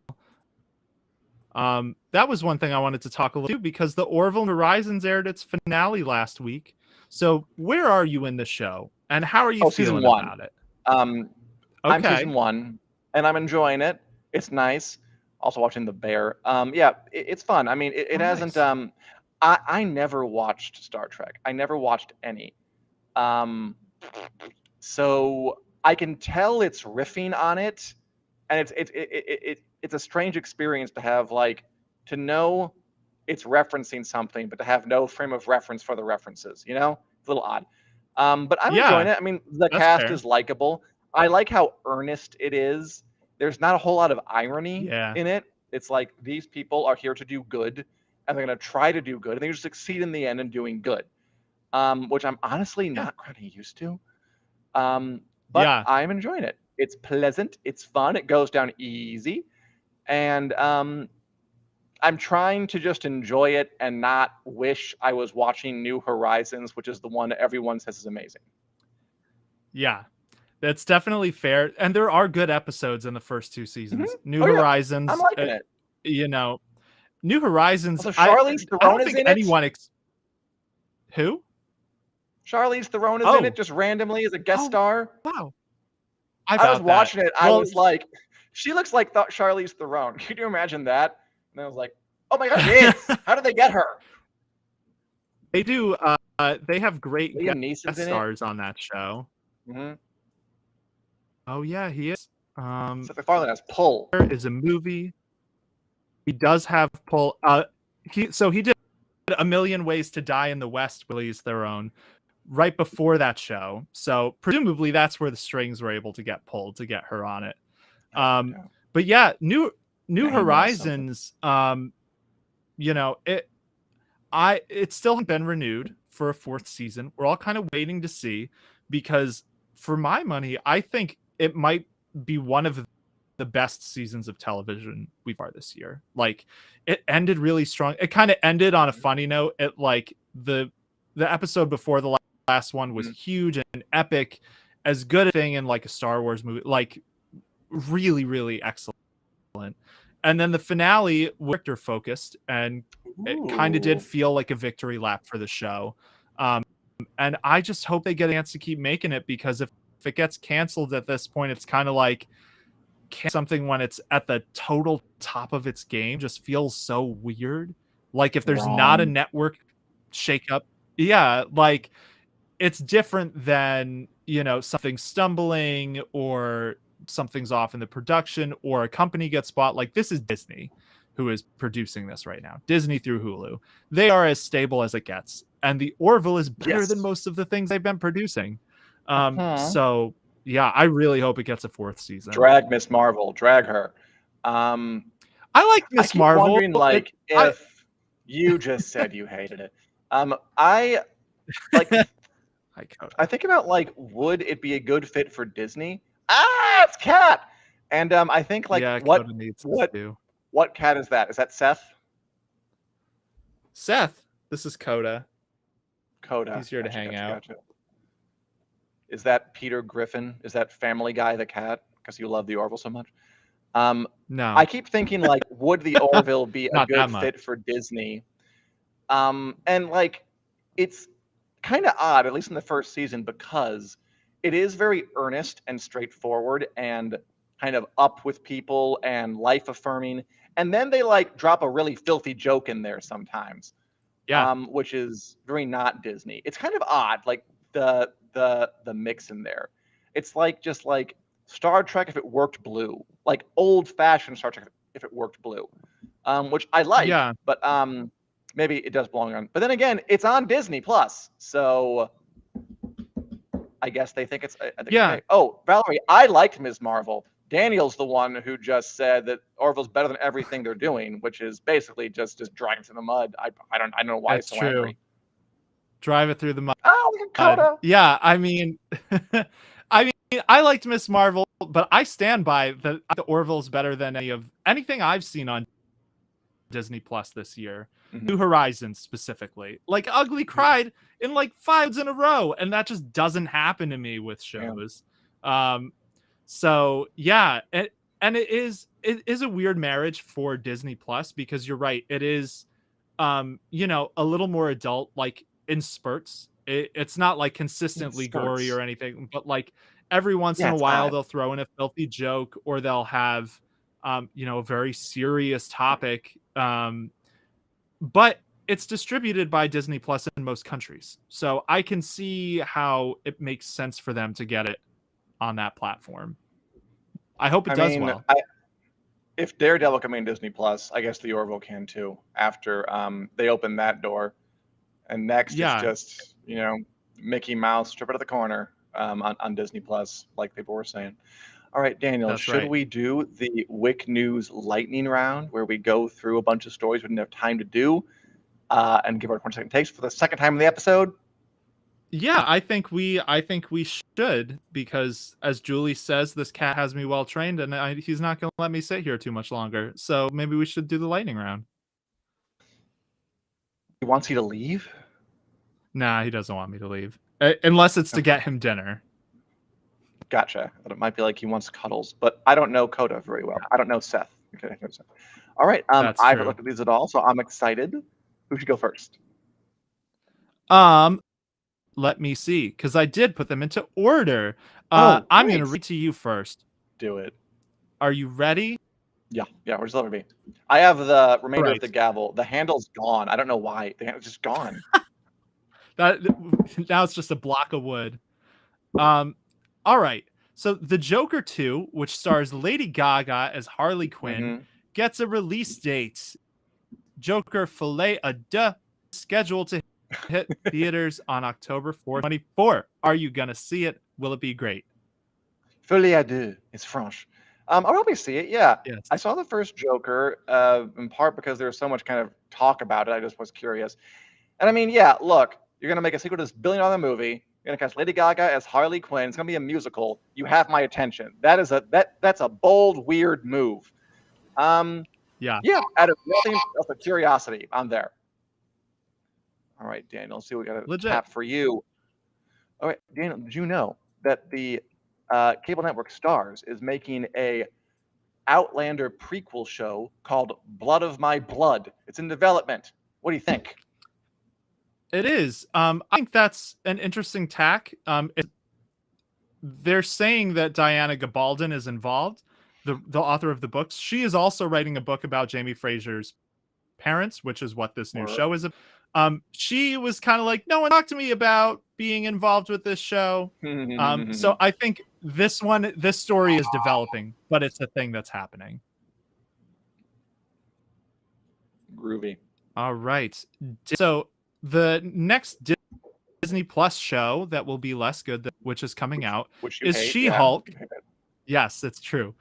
That was one thing I wanted to talk a little too, because the Orville Horizons aired its finale last week. So where are you in the show, and how are you feeling about it? Um, I'm season Okay. 1, and I'm enjoying it. It's nice. Also watching The Bear. Yeah, it's fun. I mean, it Oh, hasn't. nice. I never watched Star Trek. I never watched any. Um, so I can tell it's riffing on it, and it's a strange experience to have, like, to know it's referencing something, but to have no frame of reference for the references. It's a little odd. But I'm enjoying Yeah, it. I mean, the that's cast fair. is likable. I like how earnest it is. There's not a whole lot of irony Yeah. in it. It's like these people are here to do good, and they're going to try to do good, and they just succeed in the end in doing good, which I'm honestly Yeah. not kind of used to. But Yeah. I'm enjoying it. It's pleasant. It's fun. It goes down easy, and I'm trying to just enjoy it and not wish I was watching New Horizons, which is the one everyone says is amazing. Yeah. That's definitely fair. And there are good episodes in the first 2 Mhm. seasons. New Oh yeah, I'm Horizons, liking it. you know, New Horizons, Also, I Charlize I Theron don't is think in it. anyone who? Charlize Theron is in it Oh. just randomly as a guest Oh, star. wow. I I was about that. watching it. I Well, was like, she looks like Charlize Theron. Can you imagine that? And I was like, oh my god, it is. How did they get her? they do, they have great Liam guest Neeson's in it. stars on that show. Mm-hmm. Oh, yeah, he is. Seth MacFarlane has Pull. There is a movie. He does have pull. He did A Million Ways to Die in the West, release their own right before that show. So presumably that's where the strings were able to get pulled to get her on it. Oh, no doubt. But yeah, New Nameless something. Horizons. It still hasn't been renewed for a 4th season. We're all kind of waiting to see, because for my money, I think it might be one of the best seasons of television we've had this year. Like, it ended really strong. It kind of ended on a funny note. It, like, the episode before the last one was huge and epic, as good a thing in like a Star Wars movie, like really, really excellent. And then the finale was character focused, and it kind of did Ooh. feel like a victory lap for the show. And I just hope they get a chance to keep making it, because if it gets canceled at this point, it's kind of like something when it's at the total top of its game just feels so weird. Like, if there's not a Wrong. network shakeup, yeah, like, it's different than, something stumbling or something's off in the production or a company gets bought. Like, this is Disney who is producing this right now. Disney through Hulu. They are as stable as it gets. And the Orville is better than Yes. most of the things they've been producing. Uh-huh. So yeah, I really hope it gets a 4th season. Drag Miss Marvel. Drag her. I like I Miss keep Marvel. wondering, like, if you just said you hated it. I like. I think about, like, would it be a good fit for Disney? Ah, it's Cat. And I think, like, Yeah, what Coda needs this what too. what cat is that? Is that Seth? Seth, this is Coda. Coda. He's here to Gotcha, hang gotcha, out. gotcha. Is that Peter Griffin? Is that Family Guy the cat? Because you love the Orville so much. No, I keep thinking, like, would the Orville be a not that good much. fit for Disney? And, like, it's kind of odd, at least in the first season, because it is very earnest and straightforward and kind of up with people and life affirming. And then they, like, drop a really filthy joke in there sometimes, Yeah. which is very not Disney. It's kind of odd, like the mix in there. It's like just like Star Trek if it worked blue, like old fashioned Star Trek if it worked blue, which I like, Yeah. but maybe it does belong on. But then again, it's on Disney Plus, so I guess they think it's. I think Yeah. okay. Oh, Valerie, I liked Ms. Marvel. Daniel's the one who just said that Orville's better than everything they're doing, which is basically just dragging through the mud. I don't know why he's That's so true. angry. Drive it through the mud. Oh, look at Coda. Yeah, I mean, I liked Miss Marvel, but I stand by the Orville's better than anything I've seen on Disney Plus this year. New Horizons specifically. Like, Ugly cried in like 5 in a row, and that just doesn't happen to me with shows. So yeah, it is a weird marriage for Disney Plus, because you're right, it is a little more adult, like in spurts. It's not like consistently gory or anything, but like every once in Yeah, a it's while odd. they'll throw in a filthy joke, or they'll have a very serious topic. But it's distributed by Disney Plus in most countries. So I can see how it makes sense for them to get it on that platform. I hope it I does mean, well. if Daredevil can be in Disney Plus, I guess the Orville can too. After they open that door, and next it's Yeah, just Mickey Mouse strip out of the corner on Disney Plus, like people were saying. All right, Daniel, that's should right. we do the Wick News lightning round where we go through a bunch of stories we didn't have time to do and give our 20-second takes for the second time in the episode? Yeah, I think we should, because as Julie says, this cat has me well trained, and he's not going to let me sit here too much longer. So maybe we should do the lightning round. He wants you to leave? Nah, he doesn't want me to leave, unless it's to Okay, get him dinner. gotcha. But it might be like he wants cuddles, but I don't know Coda very well. I don't know Seth. Okay, I know Seth. All right, That's I haven't true. looked at these at all, so I'm excited. Who should go first? Um, Let me see, because I did put them into order. Oh, I'm going to great. read to you first. Do it. Are you ready? Yeah, where's the letter B? I have the All remainder of right. the gavel. The handle's gone. I don't know why. The handle's just gone. That now it's just a block of wood. All right. So the Joker 2, which stars Lady Gaga as Harley Quinn, Mm-hmm. gets a release date. Joker Filet a Deux, scheduled to hit theaters on October 4th, 2024. Are you gonna see it? Will it be great? Folie à deux. It's French. I'll probably see it. Yeah, Yes. I saw the first Joker in part because there was so much kind of talk about it. I just was curious. And I mean, yeah, look, you're gonna make a sequel to this billion-dollar movie. You're gonna cast Lady Gaga as Harley Quinn. It's gonna be a musical. You have my attention. That's a bold, weird move. Um, Yeah. yeah, out of nothing else but curiosity, I'm there. All right, Daniel, let's see what we got to Legit. tap for you. All right, Daniel, did you know that the cable network Stars is making a Outlander prequel show called Blood of My Blood? It's in development. What do you think? It is. I think that's an interesting tack. They're saying that Diana Gabaldon is involved, the author of the books. She is also writing a book about Jamie Fraser's parents, which is what this new Or show is. She was kind of like, no one talked to me about being involved with this show. So I think this story is developing, but it's a thing that's happening. groovy. All right. So the next Disney Plus show that will be less good, which is coming out, Which you is hate? Yeah. She-Hulk. Yes, it's true.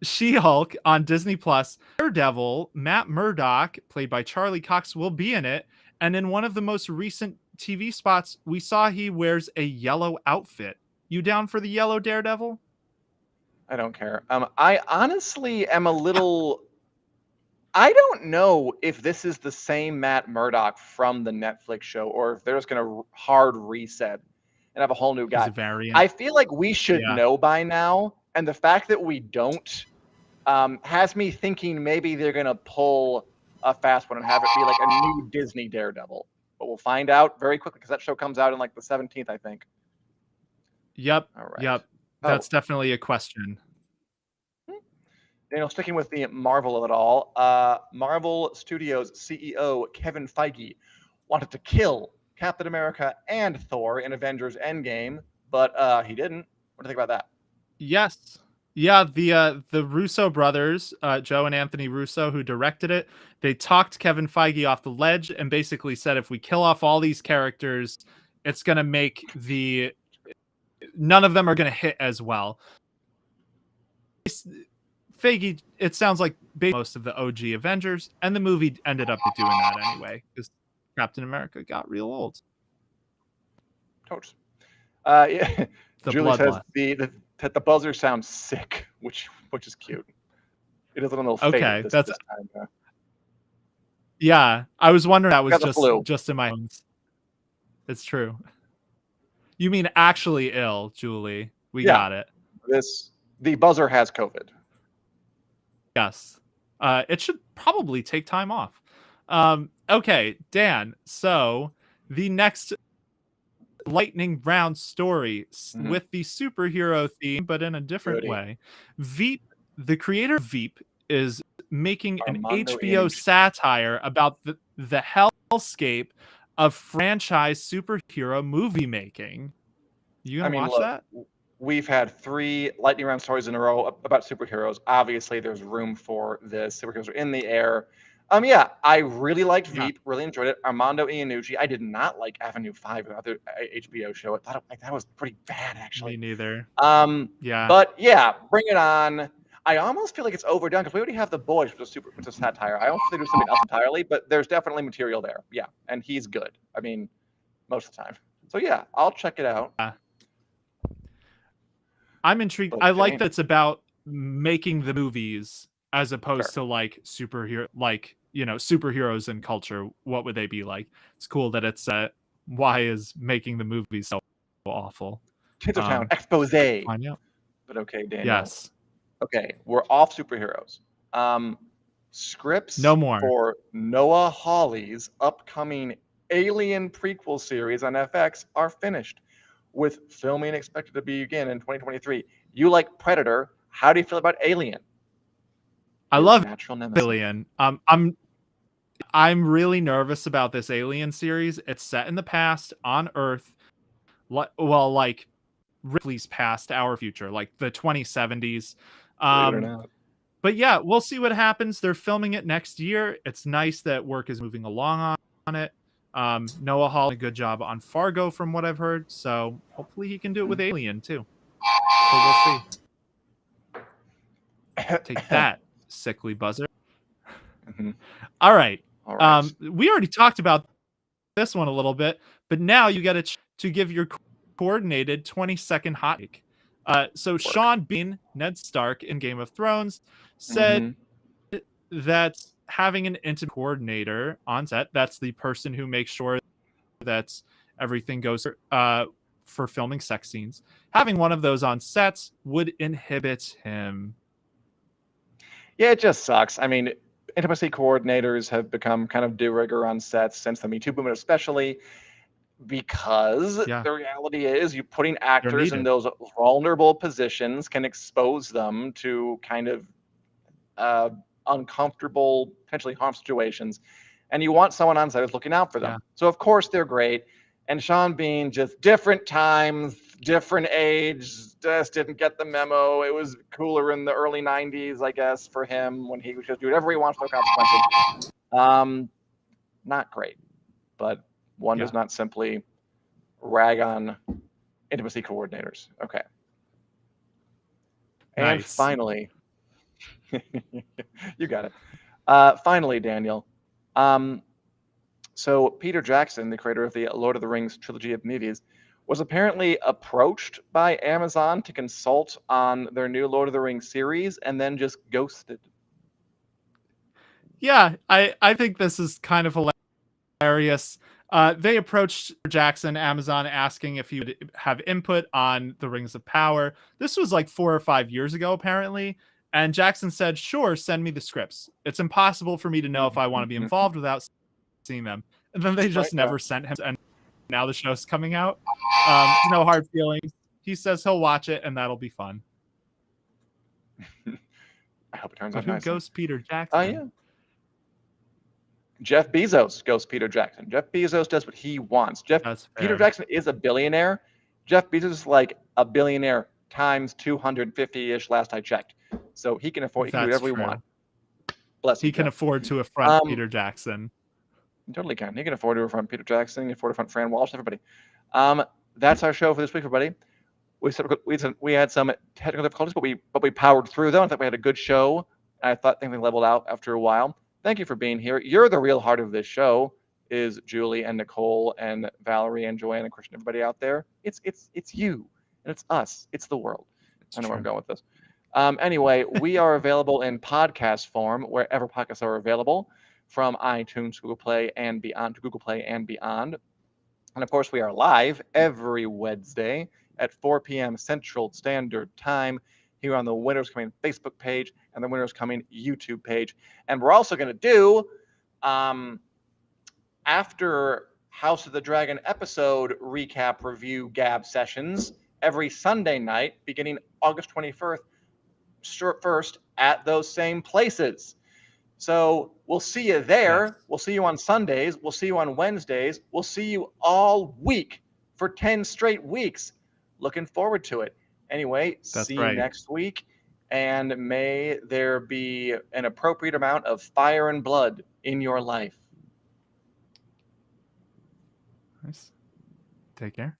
She-Hulk on Disney Plus. Daredevil, Matt Murdock, played by Charlie Cox, will be in it. And in one of the most recent TV spots, we saw he wears a yellow outfit. You down for the yellow Daredevil? I don't care. I honestly am a little. I don't know if this is the same Matt Murdock from the Netflix show or if they're just going to hard reset and have a whole new He's guy. a variant. I feel like we should Yeah. know by now, and the fact that we don't has me thinking maybe they're going to pull a fast one and have it be like a new Disney Daredevil. But we'll find out very quickly because that show comes out in like the 17th, I think. Yep. All right. Yep. Oh, That's definitely a question. Daniel, sticking with the Marvel of it all, Marvel Studios CEO Kevin Feige wanted to kill Captain America and Thor in Avengers Endgame, but he didn't. What do you think about that? Yes. Yeah, the Russo brothers, Joe and Anthony Russo, who directed it, they talked Kevin Feige off the ledge and basically said if we kill off all these characters, it's gonna make none of them are gonna hit as well. Feige, it sounds like most of the OG Avengers, and the movie ended up doing that anyway because Captain America got real old. Totes. Yeah. The Julie says bloodlust. that the buzzer sounds sick, which is cute. It is a little faded Okay, this that's time. yeah. I was wondering that was Got the flu. just in my hands. It's true. You mean actually ill, Julie? We got it. The buzzer has COVID. Yes. It should probably take time off. Okay, Dan. So the next lightning round story Mhm. with the superhero theme, but in a different Goody. way. Veep, the creator of Veep, is making an Armando HBO Iannucci. satire about the hellscape of franchise superhero movie making. You I gonna mean, watch look, that? we've had 3 lightning round stories in a row about superheroes. Obviously, there's room for this. Superheroes are in the air. Yeah, I really liked Yeah, Veep, really enjoyed it. Armando Iannucci. I did not like Avenue 5, another HBO show. I thought like that was pretty bad, me actually. neither. Um, Yeah, but yeah, bring it on. I almost feel like it's overdone because we already have The Boys, which is satire. I almost think they do something else entirely, but there's definitely material there. Yeah, and he's good. I mean, most of the time. So yeah, I'll check it out. I'm intrigued. I like Okay, that it's about making the movies as opposed sure. to like superhero, like superheroes in culture. What would they be like? It's cool that it's why is making the movies so awful? Kids of Town Um, expose. find out. But okay, Daniel. Yes, Okay, we're off superheroes. no Scripts more. for Noah Hawley's upcoming Alien prequel series on FX are finished, with filming expected to begin in 2023. You like Predator? How do you feel about Alien? I His love natural nemesis. Alien. I'm really nervous about this Alien series. It's set in the past on Earth. Well, like Ripley's past, our future, like the 2070s. Believe it or Um, not. but yeah, we'll see what happens. They're filming it next year. It's nice that work is moving along on it. Noah Hall did a good job on Fargo, from what I've heard. So hopefully he can do it with Alien too. But we'll see. Take that, sickly buzzer. Mhm. All right. All right. We already talked about this one a little bit, but now you get to give your coordinated 20-second hot take. So Work. Sean Bean, Ned Stark in Game of Thrones, said Mm-hmm. that having an intimate coordinator on set, that's the person who makes sure that everything goes for filming sex scenes, having one of those on sets would inhibit him. Yeah, it just sucks. I mean, intimacy coordinators have become kind of de rigueur on sets since the Me Too movement, especially because Yeah, the reality is you putting they're actors in needed. those vulnerable positions can expose them to kind of uh, uncomfortable, potentially harmful situations. And you want someone on set who's looking out for Yeah, them. So, of course, they're great. And Sean Bean, just different times, different age, just didn't get the memo. It was cooler in the early 90s, I guess, for him when he was just do whatever he wants, no consequences. Not great, but one does yeah, not simply rag on intimacy coordinators. Okay. And nice. finally, you got it. Finally, Daniel. Um, so Peter Jackson, the creator of the Lord of the Rings trilogy of movies, was apparently approached by Amazon to consult on their new Lord of the Rings series and then just ghosted. Yeah, I think this is kind of hilarious. They approached Jackson, Amazon, asking if he would have input on the Rings of Power. This was like 4 or 5 years ago, apparently. And Jackson said, "Sure, send me the scripts. It's impossible for me to know if I want to be involved without seeing them." And then they Right? just Yeah. never sent him. And now the show's coming out. No hard feelings. He says he'll watch it, and that'll be fun. I hope it turns But out who nicely. goes Peter Oh, Jackson? yeah. Jeff Bezos goes Peter Jackson. Jeff Bezos does what he wants. That's Peter fair. Jackson is a billionaire. Jeff Bezos is like a billionaire times 250-ish last I checked. So he can afford, he can do That's whatever he wants. true. Bless you, He can Jeff. afford to affront Um, Peter Jackson. he totally can. He can afford to affront Peter Jackson. He can afford to affront Fran Walsh, everybody. That's our show for this week, everybody. We had some technical difficulties, but we powered through them. I thought we had a good show. I thought things leveled out after a while. Thank you for being here. You're the real heart of this show. Is Julie and Nicole and Valerie and Joanne and Christian, everybody out there? It's you and it's us. It's the world. It's I know where I'm true. going with this. Anyway, we are available in podcast form wherever podcasts are available, from iTunes, Google Play, and beyond to Google Play and beyond. And of course, we are live every Wednesday at 4 p.m. Central Standard Time here on the Winners Coming Facebook page and the Winners Coming YouTube page. And we're also going to do, um, after House of the Dragon episode recap review gab sessions every Sunday night beginning August 21st first at those same places. So we'll see you there. Yes. We'll see you on Sundays. We'll see you on Wednesdays. We'll see you all week for 10 straight weeks. Looking forward to it. Anyway, That's see you right. next week. And may there be an appropriate amount of fire and blood in your life. Nice. Take care.